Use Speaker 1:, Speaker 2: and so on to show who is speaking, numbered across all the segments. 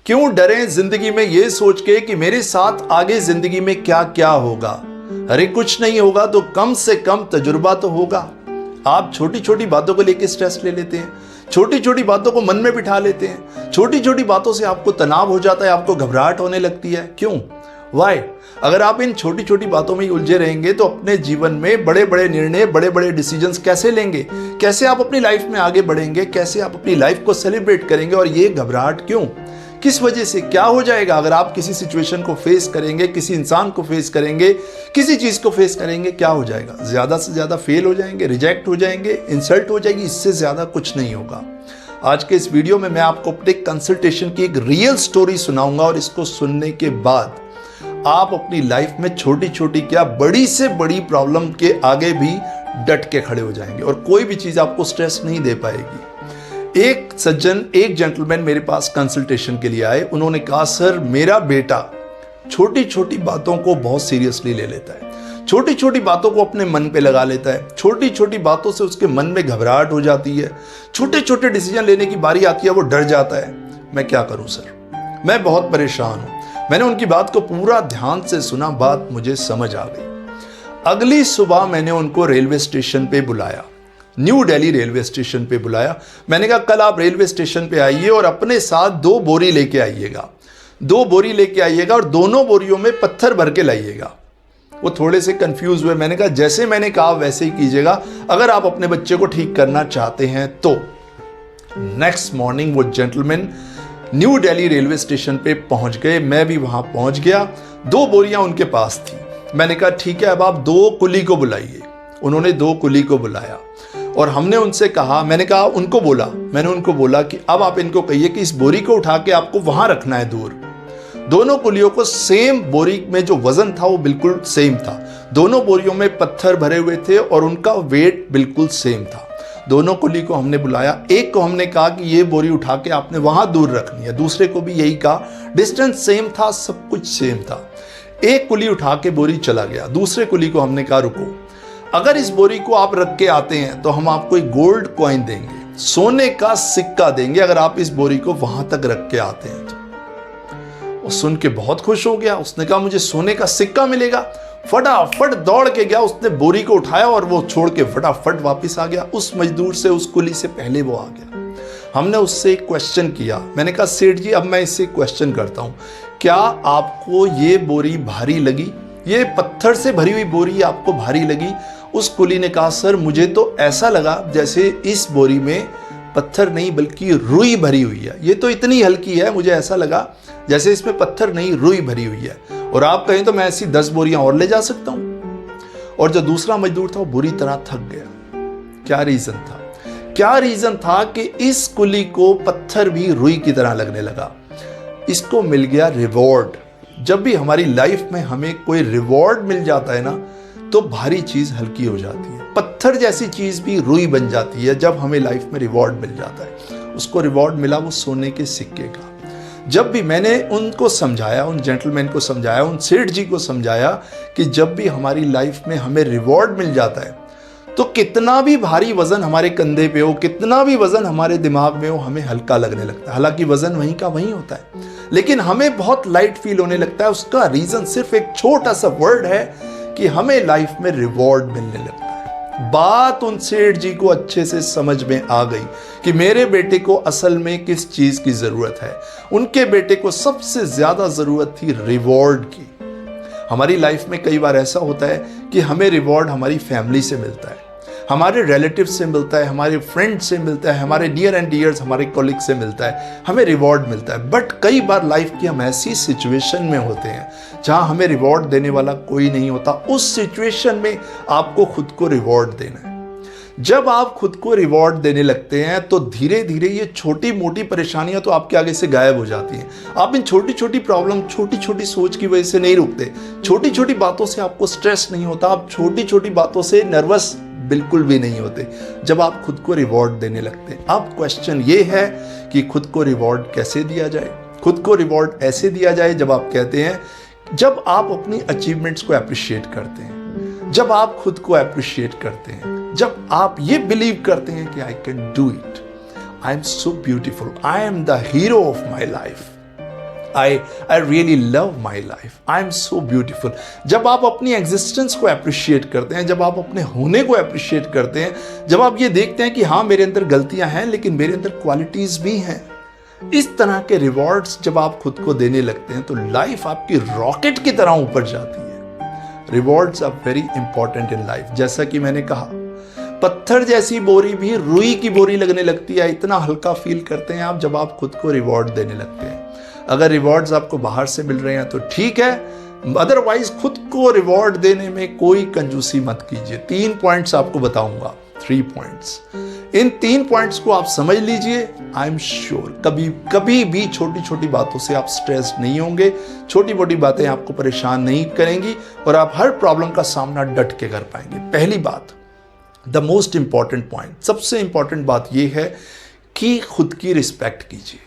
Speaker 1: क्यों डरें जिंदगी में ये सोच के कि मेरे साथ आगे जिंदगी में क्या क्या होगा। अरे कुछ नहीं होगा तो कम से कम तजुर्बा तो होगा। आप छोटी छोटी बातों को लेकर स्ट्रेस ले लेते हैं, छोटी छोटी बातों को मन में बिठा लेते हैं, छोटी छोटी बातों से आपको तनाव हो जाता है, आपको घबराहट होने लगती है। क्यों? वाई? अगर आप इन छोटी छोटी बातों में उलझे रहेंगे तो अपने जीवन में बड़े बड़े निर्णय, बड़े बड़े डिसीजंस कैसे लेंगे? कैसे आप अपनी लाइफ में आगे बढ़ेंगे? कैसे आप अपनी लाइफ को सेलिब्रेट करेंगे? और ये घबराहट क्यों? किस वजह से? क्या हो जाएगा अगर आप किसी सिचुएशन को फेस करेंगे, किसी इंसान को फेस करेंगे, किसी चीज को फेस करेंगे? क्या हो जाएगा? ज्यादा से ज्यादा फेल हो जाएंगे, रिजेक्ट हो जाएंगे, इंसल्ट हो जाएगी। इससे ज्यादा कुछ नहीं होगा। आज के इस वीडियो में मैं आपको अपने कंसल्टेशन की एक रियल स्टोरी सुनाऊंगा और इसको सुनने के बाद आप अपनी लाइफ में छोटी छोटी क्या बड़ी से बड़ी प्रॉब्लम के आगे भी डट के खड़े हो जाएंगे और कोई भी चीज आपको स्ट्रेस नहीं दे पाएगी। एक सज्जन, एक जेंटलमैन मेरे पास कंसल्टेशन के लिए आए। उन्होंने कहा, सर मेरा बेटा छोटी छोटी बातों को बहुत सीरियसली ले लेता है, छोटी छोटी बातों को अपने मन पे लगा लेता है, छोटी छोटी बातों से उसके मन में घबराहट हो जाती है, छोटे छोटे डिसीजन लेने की बारी आती है वो डर जाता है। मैं क्या करूं सर? मैं बहुत परेशान हूं। मैंने उनकी बात को पूरा ध्यान से सुना, बात मुझे समझ आ गई। अगली सुबह मैंने उनको रेलवे स्टेशन पे बुलाया, न्यू दिल्ली रेलवे स्टेशन पे बुलाया। मैंने कहा कल आप रेलवे स्टेशन पे आइए और अपने साथ 2 बोरी लेके आइएगा, 2 बोरी लेके आइएगा और दोनों बोरियों में पत्थर भर के लाइएगा। वो थोड़े से कंफ्यूज हुए। मैंने कहा जैसे मैंने कहा वैसे ही कीजिएगा, अगर आप अपने बच्चे को ठीक करना चाहते हैं तो। नेक्स्ट मॉर्निंग वो gentleman new Delhi railway station पे पहुंच गए, मैं भी वहां पहुंच गया। 2 बोरियां उनके पास थी। मैंने कहा ठीक है, अब आप 2 कुली को बुलाइए। उन्होंने 2 कुली को बुलाया और हमने उनसे कहा, मैंने उनको बोला कि अब आप इनको कहिए कि इस बोरी को उठा के आपको वहां रखना है दूर। दोनों कुलियों को सेम बोरी में जो वजन था वो बिल्कुल सेम था। दोनों बोरियों में पत्थर भरे हुए थे और उनका वेट बिल्कुल सेम था। दोनों कुली को हमने बुलाया। एक को हमने कहा कि ये बोरी उठा के आपने वहां दूर रखनी है, दूसरे को भी यही कहा। डिस्टेंस सेम था, सब कुछ सेम था। एक कुली उठा के बोरी चला गया। दूसरे कुली को हमने कहा रुको, अगर इस बोरी को आप रख के आते हैं तो हम आपको एक गोल्ड कॉइन देंगे, सोने का सिक्का देंगे, अगर आप इस बोरी को वहां तक रख के आते हैं तो। वो सुन के बहुत खुश हो गया। उसने कहा मुझे सोने का सिक्का मिलेगा। फटाफट दौड़ के गया, उसने बोरी को उठाया और वो छोड़ के फटाफट वापस आ गया। उस मजदूर से, उस कुली से पहले वो आ गया। हमने उससे एक क्वेश्चन किया। मैंने कहा सेठ जी, अब मैं इससे क्वेश्चन करता हूं, क्या आपको ये बोरी भारी लगी? ये पत्थर से भरी हुई बोरी आपको भारी लगी? उस कुली ने कहा सर मुझे तो ऐसा लगा जैसे इस बोरी में पत्थर नहीं बल्कि रुई भरी हुई है। ये तो इतनी हल्की है, मुझे ऐसा लगा जैसे इसमें पत्थर नहीं रुई भरी हुई है, और आप कहें तो मैं ऐसी 10 बोरियां और ले जा सकता हूं। और जो दूसरा मजदूर था वो बुरी तरह थक गया। क्या रीजन था? क्या रीजन था कि इस कुली को पत्थर भी रुई की तरह लगने लगा। इसको मिल गया रिवॉर्ड। जब भी हमारी लाइफ में हमें कोई रिवॉर्ड मिल जाता है ना, तो भारी चीज हल्की हो जाती है। पत्थर जैसी चीज भी रुई बन जाती है जब हमें लाइफ में रिवॉर्ड मिल जाता है। उसको रिवॉर्ड मिला वो सोने के सिक्के का। जब भी मैंने उनको समझाया, उन जेंटलमैन को समझाया, उन सेठ जी को समझाया कि जब भी हमारी लाइफ में हमें रिवॉर्ड मिल जाता है तो कितना भी भारी वजन हमारे कंधे पे हो, कितना भी वजन हमारे दिमाग में हो, हमें हल्का लगने लगता है। हालांकि वजन वहीं का वहीं होता है, लेकिन हमें बहुत लाइट फील होने लगता है। उसका रीजन सिर्फ एक छोटा सा वर्ड है कि हमें लाइफ में रिवॉर्ड मिलने लगता है। बात उन सेठ जी को अच्छे से समझ में आ गई कि मेरे बेटे को असल में किस चीज की जरूरत है। उनके बेटे को सबसे ज्यादा जरूरत थी रिवॉर्ड की। हमारी लाइफ में कई बार ऐसा होता है कि हमें रिवॉर्ड हमारी फैमिली से मिलता है, हमारे रिलेटिव से मिलता है, हमारे फ्रेंड से मिलता है, हमारे नियर एंड डियर्स, हमारे कॉलीग से मिलता है, हमें रिवॉर्ड मिलता है। बट कई बार लाइफ की हम ऐसी सिचुएशन में होते हैं जहां हमें रिवॉर्ड देने वाला कोई नहीं होता। उस सिचुएशन में आपको खुद को रिवॉर्ड देना है। जब आप खुद को रिवॉर्ड देने लगते हैं तो धीरे धीरे ये छोटी मोटी परेशानियां तो आपके आगे से गायब हो जाती हैं। आप इन छोटी छोटी प्रॉब्लम, छोटी छोटी सोच की वजह से नहीं रुकते। छोटी छोटी बातों से आपको स्ट्रेस नहीं होता, आप छोटी छोटी बातों से नर्वस बिल्कुल भी नहीं होते जब आप खुद को रिवॉर्ड देने लगते हैं। अब क्वेश्चन ये है कि खुद को रिवॉर्ड कैसे दिया जाए? खुद को रिवॉर्ड ऐसे दिया जाए जब आप कहते हैं, जब आप अपनी अचीवमेंट्स को अप्रिशिएट करते हैं, जब आप खुद को अप्रिशिएट करते हैं, जब आप ये बिलीव करते हैं कि I can do it, I am so beautiful, I am the hero of my life. I really love my life, I am so beautiful. जब आप अपनी एग्जिस्टेंस को अप्रिशिएट करते हैं, जब आप अपने होने को अप्रिशिएट करते हैं, जब आप ये देखते हैं कि हाँ मेरे अंदर गलतियां हैं लेकिन मेरे अंदर क्वालिटीज भी हैं, इस तरह के रिवॉर्ड्स जब आप खुद को देने लगते हैं तो लाइफ आपकी रॉकेट की तरह ऊपर जाती है। Rewards are very important in life. जैसा कि मैंने कहा, पत्थर जैसी बोरी भी रुई की बोरी लगने लगती है, इतना हल्का फील करते हैं आप जब आप खुद को रिवॉर्ड देने लगते हैं। अगर रिवॉर्ड्स आपको बाहर से मिल रहे हैं तो ठीक है, अदरवाइज खुद को रिवॉर्ड देने में कोई कंजूसी मत कीजिए। 3 पॉइंट्स आपको बताऊंगा, 3 पॉइंट्स। इन 3 पॉइंट्स को आप समझ लीजिए, आई एम श्योर कभी भी छोटी छोटी बातों से आप स्ट्रेस नहीं होंगे, छोटी मोटी बातें आपको परेशान नहीं करेंगी और आप हर प्रॉब्लम का सामना डट के कर पाएंगे। पहली बात, द मोस्ट इंपॉर्टेंट पॉइंट, सबसे इंपॉर्टेंट बात यह है कि खुद की रिस्पेक्ट कीजिए।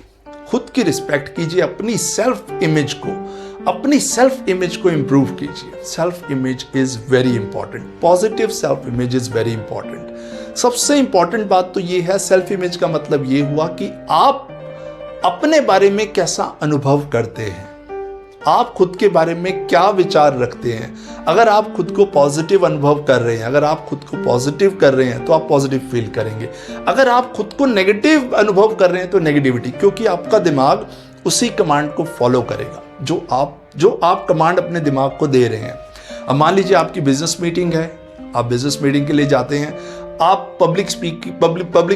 Speaker 1: खुद की रिस्पेक्ट कीजिए, अपनी सेल्फ इमेज को इंप्रूव कीजिए। Self image is very important, positive self image is very important. सबसे इंपॉर्टेंट बात तो ये है, सेल्फ इमेज का मतलब ये हुआ कि आप अपने बारे में कैसा अनुभव करते हैं, आप खुद के बारे में क्या विचार रखते हैं। अगर आप खुद को पॉजिटिव अनुभव कर रहे हैं, अगर आप खुद को पॉजिटिव कर रहे हैं तो आप पॉजिटिव फील करेंगे। अगर आप खुद को नेगेटिव अनुभव कर रहे हैं तो नेगेटिविटी, क्योंकि आपका दिमाग उसी कमांड को फॉलो करेगा जो आप कमांड अपने दिमाग को दे रहे हैं। अब मान लीजिए आपकी बिजनेस मीटिंग है, आप बिजनेस मीटिंग के लिए जाते हैं, आप पब्लिक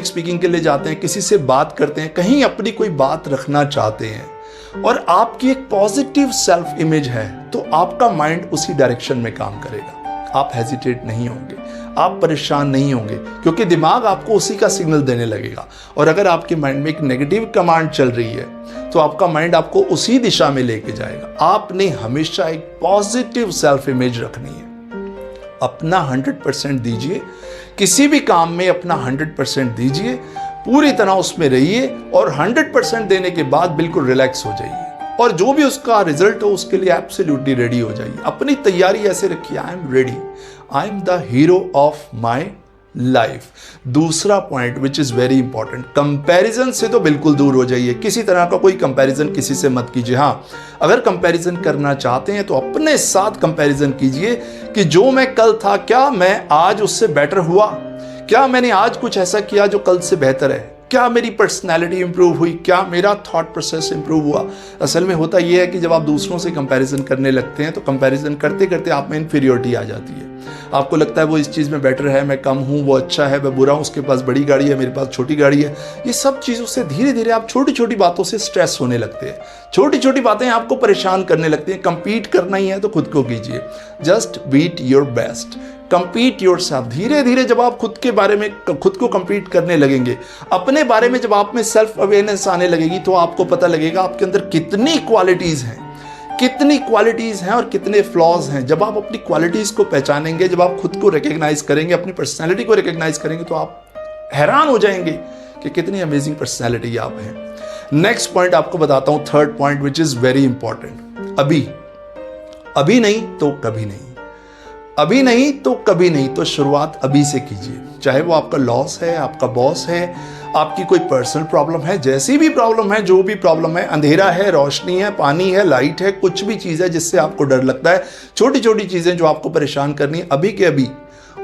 Speaker 1: स्पीकिंग के लिए जाते हैं, किसी से बात करते हैं, कहीं अपनी कोई बात रखना चाहते हैं और आपकी एक पॉजिटिव सेल्फ इमेज है तो आपका माइंड उसी डायरेक्शन में काम करेगा। आप हेजिटेट नहीं होंगे, आप परेशान नहीं होंगे, क्योंकि दिमाग आपको उसी का सिग्नल देने लगेगा। और अगर आपके माइंड में एक नेगेटिव कमांड चल रही है तो आपका माइंड आपको उसी दिशा में लेके जाएगा। आपने हमेशा एक पॉजिटिव सेल्फ इमेज रखनी है। अपना 100% दीजिए, किसी भी काम में अपना 100% दीजिए, पूरी तरह उसमें रहिए और 100% देने के बाद बिल्कुल रिलैक्स हो जाइए और जो भी उसका रिजल्ट हो उसके लिए एब्सोल्युटली रेडी हो जाइए। अपनी तैयारी ऐसे रखिए, I am ready, I am the hero of my life. दूसरा point which is very important, comparison से तो बिल्कुल दूर हो जाइए। किसी तरह का कोई कंपैरिजन किसी से मत कीजिए। हाँ, अगर कंपैरिजन करना चाहते हैं तो अपने साथ कंपैरिजन कीजिए कि जो मैं कल था क्या मैं आज उससे बेटर हुआ, क्या मैंने आज कुछ ऐसा किया जो कल से बेहतर है, क्या मेरी पर्सनैलिटी इंप्रूव हुई, क्या मेरा थॉट प्रोसेस इंप्रूव हुआ। असल में होता यह है कि जब आप दूसरों से कंपैरिजन करने लगते हैं तो कंपैरिजन करते करते आप में इन्फीरियोरिटी आ जाती है। आपको लगता है वो इस चीज़ में बेटर है, मैं कम हूँ, वो अच्छा है, मैं बुरा हूँ, उसके पास बड़ी गाड़ी है, मेरे पास छोटी गाड़ी है। ये सब चीज़ों से धीरे धीरे आप छोटी छोटी बातों से स्ट्रेस होने लगते हैं, छोटी छोटी बातें आपको परेशान करने लगती हैं। कंपीट करना ही है तो खुद को कीजिए, just beat your best, compete yourself. धीरे धीरे जब आप खुद के बारे में खुद को कंपीट करने लगेंगे, अपने बारे में जब आप में सेल्फ अवेयरनेस आने लगेगी तो आपको पता लगेगा आपके अंदर कितनी क्वालिटीज़ हैं और कितने फ्लॉज हैं। जब आप अपनी क्वालिटीज़ को पहचानेंगे, जब आप खुद को रिकग्नाइज करेंगे, अपनी पर्सनैलिटी को रिकग्नाइज करेंगे तो आप हैरान हो जाएंगे कि कितनी अमेजिंग पर्सनैलिटी आप हैं। नेक्स्ट पॉइंट आपको बताता हूँ, third point which is very important. अभी नहीं तो कभी नहीं, अभी नहीं तो कभी नहीं, तो शुरुआत अभी से कीजिए। चाहे वो आपका लॉस है, आपका बॉस है, आपकी कोई पर्सनल प्रॉब्लम है, जैसी भी प्रॉब्लम है, जो भी प्रॉब्लम है, अंधेरा है, रोशनी है, पानी है, लाइट है, कुछ भी चीज़ है जिससे आपको डर लगता है, छोटी छोटी चीज़ें जो आपको परेशान करनी है, अभी के अभी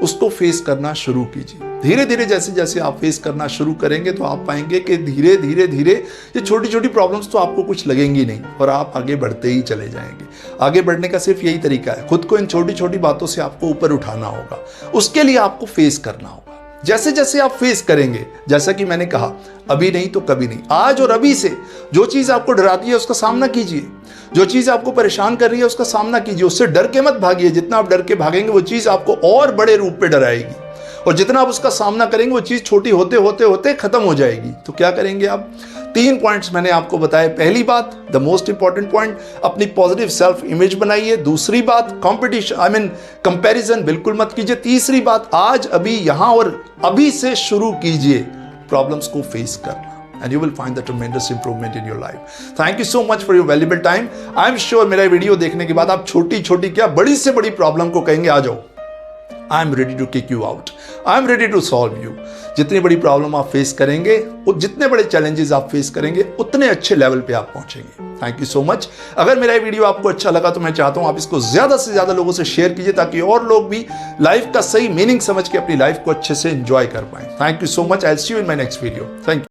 Speaker 1: उसको फेस करना शुरू कीजिए। धीरे धीरे जैसे जैसे आप फेस करना शुरू करेंगे तो आप पाएंगे कि धीरे धीरे ये छोटी छोटी प्रॉब्लम्स तो आपको कुछ लगेंगी नहीं और आप आगे बढ़ते ही चले जाएंगे। आगे बढ़ने का सिर्फ यही तरीका है, खुद को इन छोटी छोटी बातों से आपको ऊपर उठाना होगा, उसके लिए आपको फेस करना होगा। जैसे जैसे आप फेस करेंगे, जैसा कि मैंने कहा, अभी नहीं तो कभी नहीं, आज और अभी से जो चीज़ आपको डराती है उसका सामना कीजिए, जो चीज़ आपको परेशान कर रही है उसका सामना कीजिए, उससे डर के मत भागिए। जितना आप डर के भागेंगे वो चीज़ आपको और बड़े रूप पे डराएगी और जितना आप उसका सामना करेंगे वो चीज़ छोटी होते होते होते खत्म हो जाएगी। तो क्या करेंगे आप? 3 पॉइंट्स मैंने आपको बताए। पहली बात, द मोस्ट इंपॉर्टेंट पॉइंट, अपनी पॉजिटिव सेल्फ इमेज बनाइए। दूसरी बात, कंपैरिजन बिल्कुल मत कीजिए। तीसरी बात, आज अभी यहाँ और अभी से शुरू कीजिए प्रॉब्लम्स को फेस करना, and you will find the tremendous improvement in your life. Thank you so much for your valuable time. I am sure मेरा वीडियो देखने के बाद आप छोटी छोटी क्या बड़ी से बड़ी प्रॉब्लम को कहेंगे आ जाओ, I am ready to kick you out. I am ready to solve you. जितनी बड़ी प्रॉब्लम आप फेस करेंगे, जितने बड़े चैलेंजेस आप फेस करेंगे, उतने अच्छे लेवल पे आप पहुंचेंगे। Thank you so much. अगर मेरा ये वीडियो आपको अच्छा लगा तो मैं चाहता हूं आप इसको ज्यादा से ज्यादा लोगों से शेयर कीजिए, ताकि और लोग भी लाइफ का सही मीनिंग समझ के अपनी लाइफ को अच्छे से एंजॉय कर पाएं। Thank you so much. I will see you in my next video. Thank you.